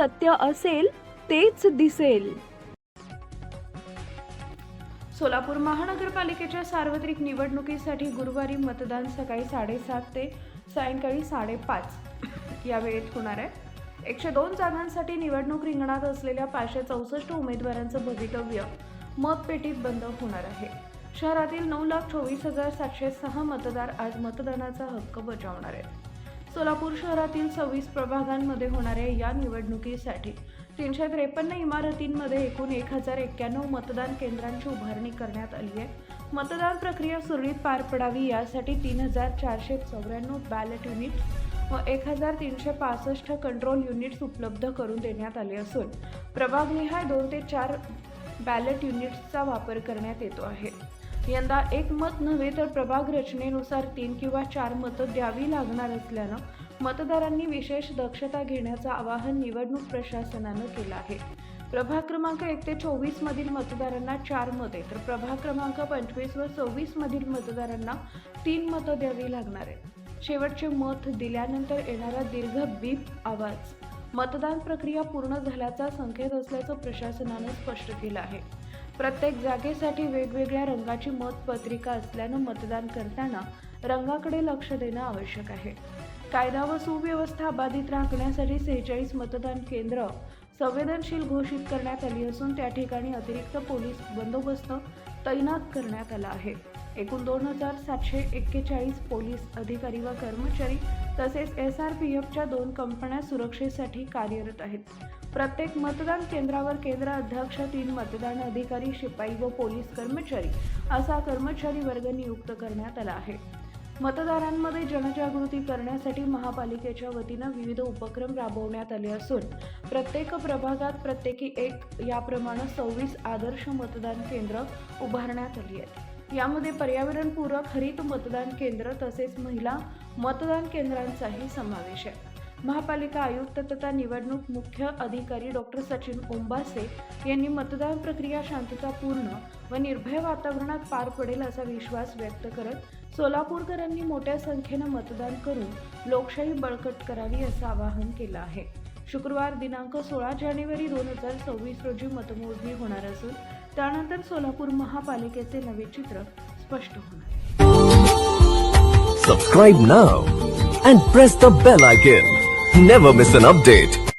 सत्य असेल तेच दिसेल. सोलापूर महानगरपालिकेच्या सार्वत्रिक निवडणुकीसाठी गुरुवारी मतदान सकाळी 7:30 ते सायंकाळी 5:30 या वेळेत होणार आहे. 102 जागांसाठी निवडणूक रिंगणात असलेल्या 564 उमेदवारांचं भवितव्य मतपेटीत बंद होणार आहे. शहरातील 9,24,706 मतदार आज मतदानाचा हक्क बजावणार आहेत. सोलापूर शहरातील 26 प्रभागांमध्ये होणाऱ्या या निवडणुकीसाठी 353 इमारतींमध्ये एकूण 1091 मतदान केंद्रांची उभारणी करण्यात आली आहे. मतदान प्रक्रिया सुरळीत पार पडावी यासाठी 3,494 बॅलेट युनिट्स व 1,365 कंट्रोल युनिट्स उपलब्ध करून देण्यात आले असून प्रभागनिहाय 2 ते 4 बॅलेट युनिट्सचा वापर करण्यात येतो आहे. यंदा एक मत नव्हे तर प्रभाग रचनेनुसार 3 किंवा 4 मतं द्यावी लागणार असल्यानं मतदारांनी विशेष दक्षता घेण्याचं आवाहन निवडणूक प्रशासनानं केलं आहे. प्रभाग क्रमांक 1 ते 24 मधील मतदारांना 4 मते तर प्रभाग क्रमांक 25 व 26 मधील मतदारांना 3 मतं द्यावी लागणार आहेत. शेवटचे मत दिल्यानंतर येणारा दीर्घ बीप आवाज मतदान प्रक्रिया पूर्ण झाल्याचा संकेत असल्याचं प्रशासनानं स्पष्ट केलं आहे. प्रत्येक जागेसाठी वेगवेगळ्या रंगाची मतपत्रिका असल्यानं मतदान करताना रंगाकडे लक्ष देणं आवश्यक आहे. कायदा व सुव्यवस्था अबाधित राखण्यासाठी 46 मतदान केंद्र संवेदनशील घोषित करण्यात आली असून त्या ठिकाणी अतिरिक्त पोलीस बंदोबस्त तैनात करण्यात आला आहे. एकूण 2,741 पोलीस अधिकारी व कर्मचारी तसेच SRPFच्या 2 कंपन्या सुरक्षेसाठी कार्यरत आहेत. प्रत्येक मतदान केंद्रावर केंद्र अध्यक्ष, 3 मतदान अधिकारी, शिपाई व पोलीस कर्मचारी असा कर्मचारी वर्ग नियुक्त करण्यात आला आहे. मतदारांमध्ये जनजागृती करण्यासाठी महापालिकेच्या वतीनं विविध उपक्रम राबवण्यात आले असून प्रत्येक प्रभागात प्रत्येकी 1 याप्रमाणे 26 आदर्श मतदान केंद्र उभारण्यात आली आहेत. यामध्ये पर्यावरणपूरक हरित मतदान केंद्र तसेच महिला मतदान केंद्रांचाही समावेश आहे. महापालिका आयुक्त तथा निवडणूक मुख्य अधिकारी डॉक्टर सचिन ओंबासे यांनी मतदान प्रक्रिया शांततापूर्ण व निर्भय वातावरणात पार पडेल असा विश्वास व्यक्त करत सोलापूरकरांनी मोठ्या संख्येनं मतदान करून लोकशाही बळकट करावी असं आवाहन केलं आहे. शुक्रवार दिनांक 16 जानेवारी 2026 रोजी मतमोजणी होणार असून त्यानंतर सोलापूर महापालिकेचे नवे चित्र स्पष्ट होणार. Subscribe now and press the bell icon. Never miss an update.